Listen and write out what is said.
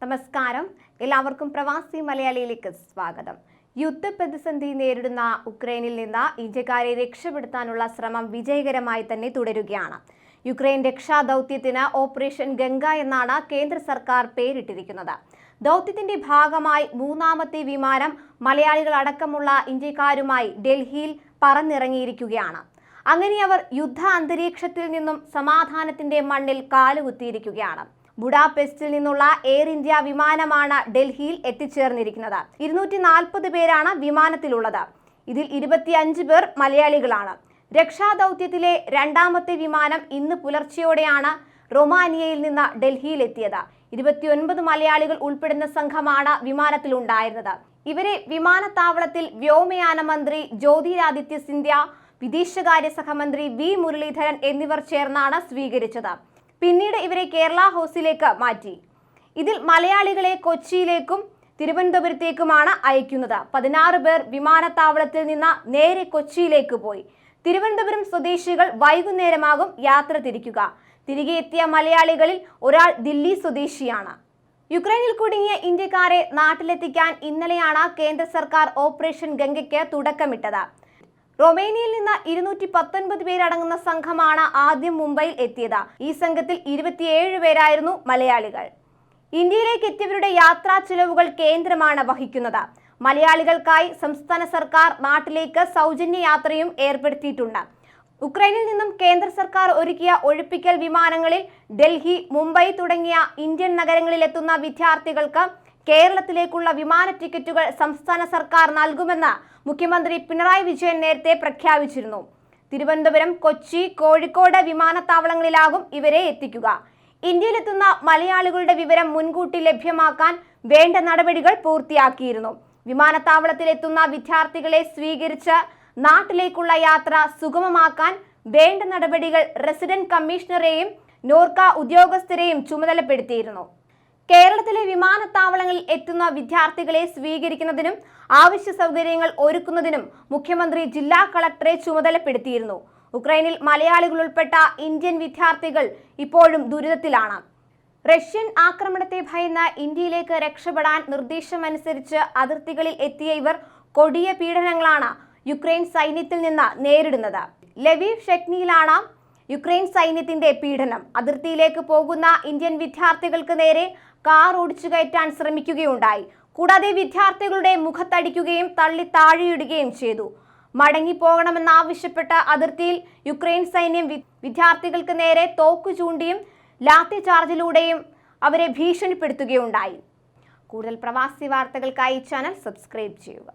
നമസ്കാരം. എല്ലാവർക്കും പ്രവാസി മലയാളിയിലേക്ക് സ്വാഗതം. യുദ്ധപ്രതിസന്ധി നേരിടുന്ന ഉക്രൈനിൽ നിന്ന് ഇന്ത്യക്കാരെ രക്ഷപ്പെടുത്താനുള്ള ശ്രമം വിജയകരമായി തന്നെ തുടരുകയാണ്. യുക്രൈൻ രക്ഷാദൗത്യത്തിന് ഓപ്പറേഷൻ ഗംഗ എന്നാണ് കേന്ദ്ര സർക്കാർ പേരിട്ടിരിക്കുന്നത്. ദൗത്യത്തിന്റെ ഭാഗമായി മൂന്നാമത്തെ വിമാനം മലയാളികളടക്കമുള്ള ഇന്ത്യക്കാരുമായി ഡൽഹിയിൽ പറന്നിറങ്ങിയിരിക്കുകയാണ്. അങ്ങനെ അവർ യുദ്ധ അന്തരീക്ഷത്തിൽ നിന്നും സമാധാനത്തിന്റെ മണ്ണിൽ കാലുകുത്തിയിരിക്കുകയാണ്. ബുഡാപെസ്റ്റിൽ നിന്നുള്ള എയർ ഇന്ത്യ വിമാനമാണ് ഡൽഹിയിൽ എത്തിച്ചേർന്നിരിക്കുന്നത്. 240 പേരാണ് വിമാനത്തിലുള്ളത്. ഇതിൽ 25 പേർ മലയാളികളാണ്. രക്ഷാദൗത്യത്തിലെ രണ്ടാമത്തെ വിമാനം ഇന്ന് പുലർച്ചെയോടെയാണ് റൊമാനിയയിൽ നിന്ന് ഡൽഹിയിൽ എത്തിയത്. 29 മലയാളികൾ ഉൾപ്പെടുന്ന സംഘമാണ് വിമാനത്തിലുണ്ടായിരുന്നത്. ഇവരെ വിമാനത്താവളത്തിൽ വ്യോമയാന മന്ത്രി ജ്യോതിരാദിത്യ സിന്ധ്യ, വിദേശകാര്യ സഹമന്ത്രി വി മുരളീധരൻ എന്നിവർ ചേർന്നാണ് സ്വീകരിച്ചത്. പിന്നീട് ഇവരെ കേരള ഹൗസിലേക്ക് മാറ്റി. ഇതിൽ മലയാളികളെ കൊച്ചിയിലേക്കും തിരുവനന്തപുരത്തേക്കുമാണ് അയക്കുന്നത്. 16 പേർ വിമാനത്താവളത്തിൽ നിന്ന് നേരെ കൊച്ചിയിലേക്ക് പോയി. തിരുവനന്തപുരം സ്വദേശികൾ വൈകുന്നേരമാകും യാത്ര തിരിക്കുക. തിരികെ എത്തിയ മലയാളികളിൽ ഒരാൾ ദില്ലി സ്വദേശിയാണ്. യുക്രൈനിൽ കുടുങ്ങിയ ഇന്ത്യക്കാരെ നാട്ടിലെത്തിക്കാൻ ഇന്നലെയാണ് കേന്ദ്ര സർക്കാർ ഓപ്പറേഷൻ ഗംഗയ്ക്ക് തുടക്കമിട്ടത്. റൊമേനിയയിൽ നിന്ന് 219 പേരടങ്ങുന്ന സംഘമാണ് ആദ്യം മുംബൈയിൽ എത്തിയത്. ഈ സംഘത്തിൽ 27 പേരായിരുന്നു മലയാളികൾ. ഇന്ത്യയിലേക്ക് എത്തിയവരുടെ യാത്രാ ചിലവുകൾ കേന്ദ്രമാണ് വഹിക്കുന്നത്. മലയാളികൾക്കായി സംസ്ഥാന സർക്കാർ നാട്ടിലേക്ക് സൗജന്യ യാത്രയും ഏർപ്പെടുത്തിയിട്ടുണ്ട്. ഉക്രൈനിൽ നിന്നും കേന്ദ്ര സർക്കാർ ഒരുക്കിയ ഒഴിപ്പിക്കൽ വിമാനങ്ങളിൽ ഡൽഹി, മുംബൈ തുടങ്ങിയ ഇന്ത്യൻ നഗരങ്ങളിലെത്തുന്ന വിദ്യാർത്ഥികൾക്ക് കേരളത്തിലേക്കുള്ള വിമാന ടിക്കറ്റുകൾ സംസ്ഥാന സർക്കാർ നൽകുമെന്ന് മുഖ്യമന്ത്രി പിണറായി വിജയൻ നേരത്തെ പ്രഖ്യാപിച്ചിരുന്നു. തിരുവനന്തപുരം, കൊച്ചി, കോഴിക്കോട് വിമാനത്താവളങ്ങളിലാകും ഇവരെ എത്തിക്കുക. ഇന്ത്യയിലെത്തുന്ന മലയാളികളുടെ വിവരം മുൻകൂട്ടി ലഭ്യമാക്കാൻ വേണ്ട നടപടികൾ പൂർത്തിയാക്കിയിരുന്നു. വിമാനത്താവളത്തിലെത്തുന്ന വിദ്യാർത്ഥികളെ സ്വീകരിച്ച് നാട്ടിലേക്കുള്ള യാത്ര സുഗമമാക്കാൻ വേണ്ട നടപടികൾ റെസിഡന്റ് കമ്മീഷണറെയും നോർക്ക ഉദ്യോഗസ്ഥരെയും ചുമതലപ്പെടുത്തിയിരുന്നു. കേരളത്തിലെ വിമാനത്താവളങ്ങളിൽ എത്തുന്ന വിദ്യാർത്ഥികളെ സ്വീകരിക്കുന്നതിനും ആവശ്യ സൗകര്യങ്ങൾ ഒരുക്കുന്നതിനും മുഖ്യമന്ത്രി ജില്ലാ കളക്ടറെ ചുമതലപ്പെടുത്തിയിരുന്നു. ഉക്രൈനിൽ മലയാളികൾ ഉൾപ്പെട്ട ഇന്ത്യൻ വിദ്യാർത്ഥികൾ ഇപ്പോഴും ദുരിതത്തിലാണ്. റഷ്യൻ ആക്രമണത്തെ ഭയന്ന് ഇന്ത്യയിലേക്ക് രക്ഷപ്പെടാൻ നിർദ്ദേശമനുസരിച്ച് അതിർത്തികളിൽ എത്തിയ ഇവർ കൊടിയ പീഡനങ്ങളാണ് യുക്രൈൻ സൈന്യത്തിൽ നിന്ന് നേരിടുന്നത്. ലവീവ് ഷെക്നിയിലാണ് യുക്രൈൻ സൈന്യത്തിന്റെ പീഡനം. അതിർത്തിയിലേക്ക് പോകുന്ന ഇന്ത്യൻ വിദ്യാർത്ഥികൾക്ക് നേരെ കാർ ഓടിച്ചു കയറ്റാൻ ശ്രമിക്കുകയുണ്ടായി. കൂടാതെ വിദ്യാർത്ഥികളുടെ മുഖത്തടിക്കുകയും തള്ളി താഴെയിടുകയും ചെയ്തു. മടങ്ങിപ്പോകണമെന്നാവശ്യപ്പെട്ട അതിർത്തിയിൽ യുക്രൈൻ സൈന്യം വിദ്യാർത്ഥികൾക്ക് നേരെ തോക്കു ചൂണ്ടിയും ലാത്തി ചാർജിലൂടെയും അവരെ ഭീഷണിപ്പെടുത്തുകയുണ്ടായി. കൂടുതൽ പ്രവാസി വാർത്തകൾക്കായി ചാനൽ സബ്സ്ക്രൈബ് ചെയ്യുക.